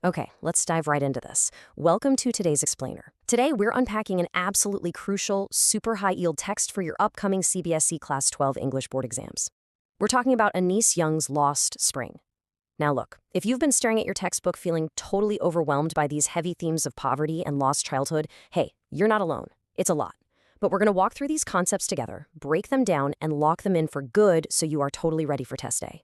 Okay, let's dive right into this. Welcome to today's explainer. Today, we're unpacking an absolutely crucial, super high-yield text for your upcoming CBSE Class 12 English board exams. We're talking about Anees Jung's Lost Spring. Now look, if you've been staring at your textbook feeling totally overwhelmed by these heavy themes of poverty and lost childhood, hey, you're not alone. It's a lot. But we're going to walk through these concepts together, break them down, and lock them in for good so you are totally ready for test day.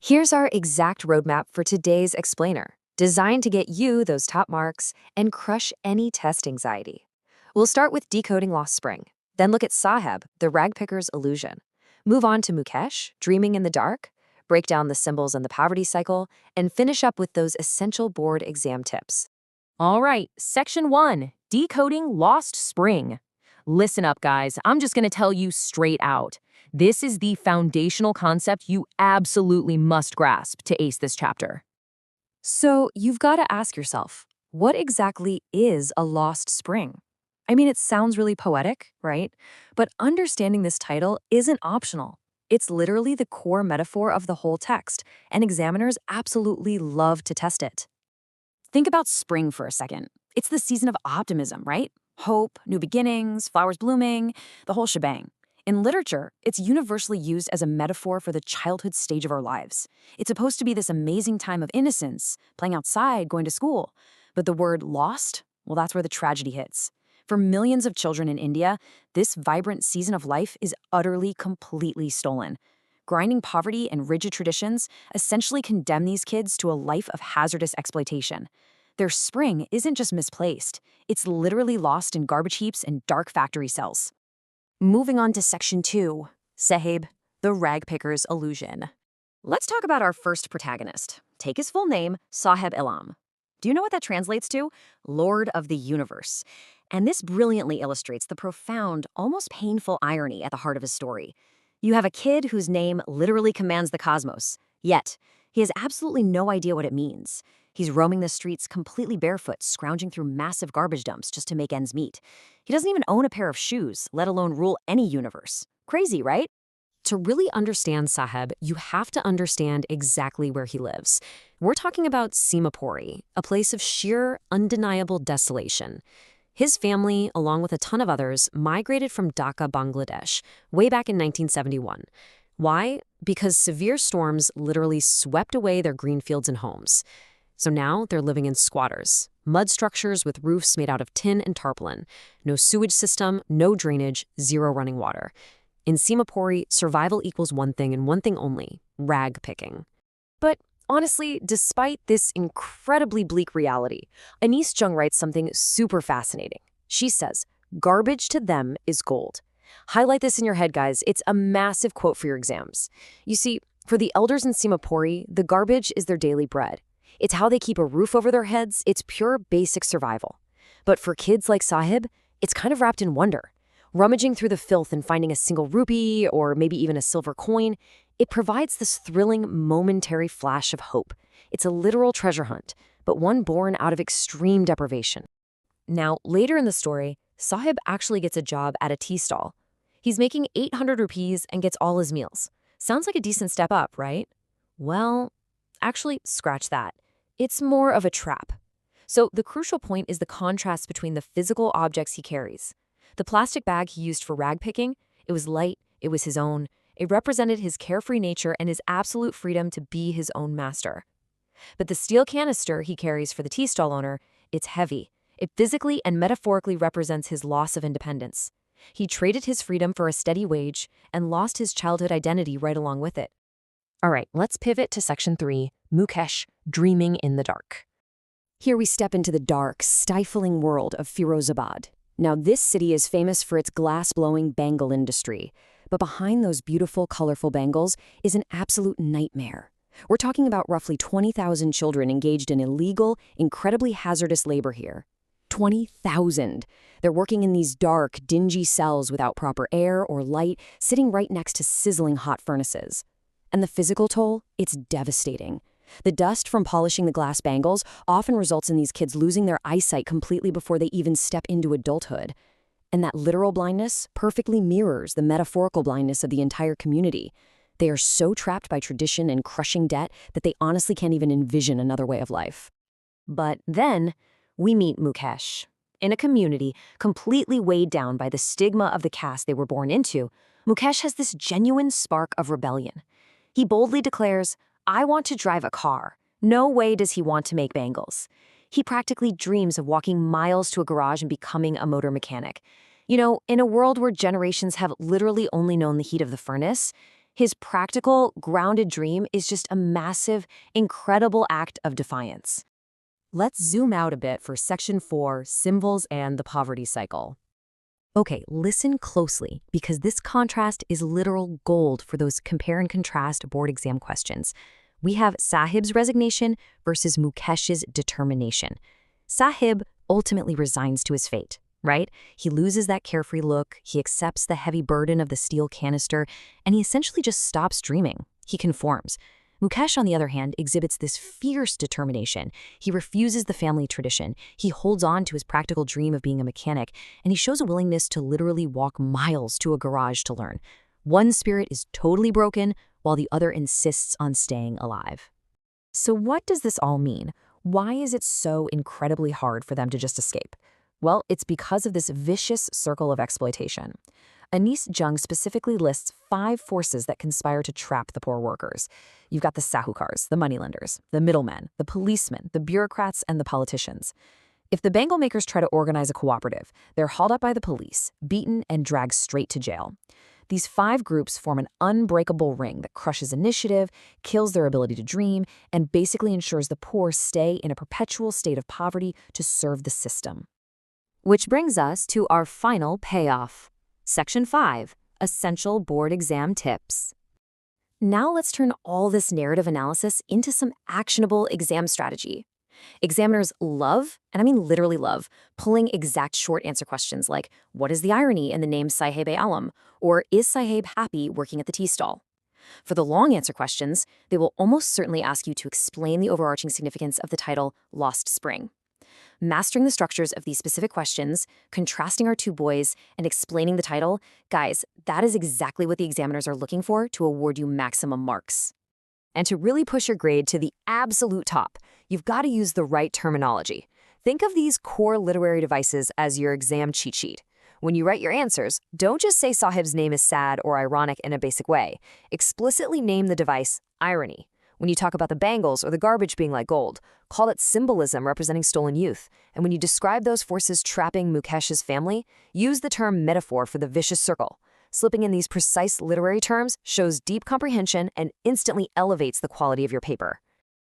Here's our exact roadmap for today's explainer, designed to get you those top marks and crush any test anxiety. We'll start with decoding Lost Spring, then look at Saheb, the ragpicker's illusion. Move on to Mukesh, dreaming in the dark, break down the symbols and the poverty cycle, and finish up with those essential board exam tips. All right, Section 1, Decoding Lost Spring. Listen up, guys. I'm just going to tell you straight out. This is the foundational concept you absolutely must grasp to ace this chapter. So you've got to ask yourself, what exactly is a lost spring? I mean, it sounds really poetic, right? But understanding this title isn't optional. It's literally the core metaphor of the whole text, and examiners absolutely love to test it. Think about spring for a second. It's the season of optimism, right? Hope, new beginnings, flowers blooming, the whole shebang. In literature, it's universally used as a metaphor for the childhood stage of our lives. It's supposed to be this amazing time of innocence, playing outside, going to school. But the word lost, well, that's where the tragedy hits. For millions of children in India, this vibrant season of life is utterly, completely stolen. Grinding poverty and rigid traditions essentially condemn these kids to a life of hazardous exploitation. Their spring isn't just misplaced, it's literally lost in garbage heaps and dark factory cells. Moving on to Section 2, Saheb, the ragpicker's illusion. Let's talk about our first protagonist. Take his full name, Saheb-e-Alam. Do you know what that translates to? Lord of the Universe. And this brilliantly illustrates the profound, almost painful irony at the heart of his story. You have a kid whose name literally commands the cosmos, yet he has absolutely no idea what it means. He's roaming the streets completely barefoot, scrounging through massive garbage dumps just to make ends meet. He doesn't even own a pair of shoes, let alone rule any universe. Crazy, right? To really understand Saheb, you have to understand exactly where he lives. We're talking about Simapuri, a place of sheer, undeniable desolation. His family, along with a ton of others, migrated from Dhaka, Bangladesh, way back in 1971. Why? Because severe storms literally swept away their green fields and homes. So now they're living in squatters, mud structures with roofs made out of tin and tarpaulin. No sewage system, no drainage, zero running water. In Simapuri, survival equals one thing and one thing only: rag picking. But honestly, despite this incredibly bleak reality, Anees Jung writes something super fascinating. She says, "Garbage to them is gold." Highlight this in your head, guys. It's a massive quote for your exams. You see, for the elders in Simapuri, the garbage is their daily bread. It's how they keep a roof over their heads. It's pure basic survival. But for kids like Saheb, it's kind of wrapped in wonder. Rummaging through the filth and finding a single rupee or maybe even a silver coin, it provides this thrilling, momentary flash of hope. It's a literal treasure hunt, but one born out of extreme deprivation. Now, later in the story, Saheb actually gets a job at a tea stall. He's making 800 rupees and gets all his meals. Sounds like a decent step up, right? Well, actually, scratch that. It's more of a trap. So the crucial point is the contrast between the physical objects he carries. The plastic bag he used for rag picking, it was light, it was his own. It represented his carefree nature and his absolute freedom to be his own master. But the steel canister he carries for the tea stall owner, it's heavy. It physically and metaphorically represents his loss of independence. He traded his freedom for a steady wage and lost his childhood identity right along with it. All right, let's pivot to Section 3, Mukesh, dreaming in the dark. Here we step into the dark, stifling world of Firozabad. Now, this city is famous for its glass-blowing bangle industry, but behind those beautiful, colorful bangles is an absolute nightmare. We're talking about roughly 20,000 children engaged in illegal, incredibly hazardous labor here. 20,000. They're working in these dark, dingy cells without proper air or light, sitting right next to sizzling hot furnaces. And the physical toll, it's devastating. The dust from polishing the glass bangles often results in these kids losing their eyesight completely before they even step into adulthood. And that literal blindness perfectly mirrors the metaphorical blindness of the entire community. They are so trapped by tradition and crushing debt that they honestly can't even envision another way of life. But then we meet Mukesh. In a community completely weighed down by the stigma of the caste they were born into, Mukesh has this genuine spark of rebellion. He boldly declares, "I want to drive a car." No way does he want to make bangles. He practically dreams of walking miles to a garage and becoming a motor mechanic. You know, in a world where generations have literally only known the heat of the furnace, his practical, grounded dream is just a massive, incredible act of defiance. Let's zoom out a bit for Section 4, Symbols and the Poverty Cycle. Okay, listen closely, because this contrast is literal gold for those compare and contrast board exam questions. We have Sahib's resignation versus Mukesh's determination. Sahib ultimately resigns to his fate, right? He loses that carefree look, he accepts the heavy burden of the steel canister, and he essentially just stops dreaming. He conforms. Mukesh, on the other hand, exhibits this fierce determination. He refuses the family tradition. He holds on to his practical dream of being a mechanic, and he shows a willingness to literally walk miles to a garage to learn. One spirit is totally broken, while the other insists on staying alive. So what does this all mean? Why is it so incredibly hard for them to just escape? Well, it's because of this vicious circle of exploitation. Anees Jung specifically lists 5 forces that conspire to trap the poor workers. You've got the sahukars, the moneylenders, the middlemen, the policemen, the bureaucrats, and the politicians. If the bangle makers try to organize a cooperative, they're hauled up by the police, beaten, and dragged straight to jail. These 5 groups form an unbreakable ring that crushes initiative, kills their ability to dream, and basically ensures the poor stay in a perpetual state of poverty to serve the system. Which brings us to our final payoff. Section 5, Essential Board Exam Tips. Now let's turn all this narrative analysis into some actionable exam strategy. Examiners love, and I mean literally love, pulling exact short answer questions like, what is the irony in the name Saheb-e-Alam? Or is Saheb happy working at the tea stall? For the long answer questions, they will almost certainly ask you to explain the overarching significance of the title Lost Spring. Mastering the structures of these specific questions, contrasting our 2 boys, and explaining the title, guys, that is exactly what the examiners are looking for to award you maximum marks. And to really push your grade to the absolute top, you've got to use the right terminology. Think of these core literary devices as your exam cheat sheet. When you write your answers, don't just say Sahib's name is sad or ironic in a basic way. Explicitly name the device irony. When you talk about the bangles or the garbage being like gold, call it symbolism representing stolen youth. And when you describe those forces trapping Mukesh's family, use the term metaphor for the vicious circle. Slipping in these precise literary terms shows deep comprehension and instantly elevates the quality of your paper.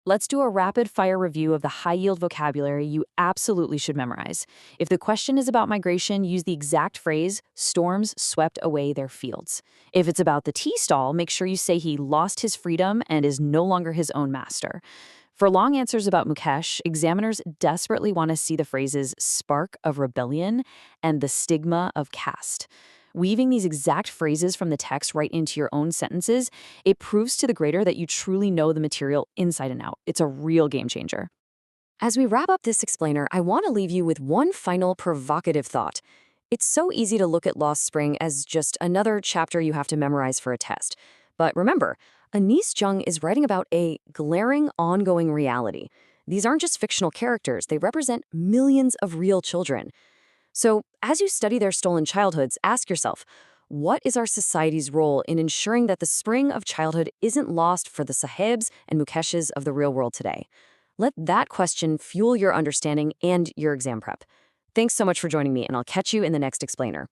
Let's do a rapid-fire review of the high-yield vocabulary you absolutely should memorize. If the question is about migration, use the exact phrase, storms swept away their fields. If it's about the tea stall, make sure you say he lost his freedom and is no longer his own master. For long answers about Mukesh, examiners desperately want to see the phrases spark of rebellion and the stigma of caste. Weaving these exact phrases from the text right into your own sentences, it proves to the grader that you truly know the material inside and out. It's a real game changer. As we wrap up this explainer, I want to leave you with one final provocative thought. It's so easy to look at Lost Spring as just another chapter you have to memorize for a test. But remember, Anees Jung is writing about a glaring, ongoing reality. These aren't just fictional characters, they represent millions of real children. So, as you study their stolen childhoods, ask yourself, what is our society's role in ensuring that the spring of childhood isn't lost for the Sahebs and Mukeshes of the real world today? Let that question fuel your understanding and your exam prep. Thanks so much for joining me, and I'll catch you in the next explainer.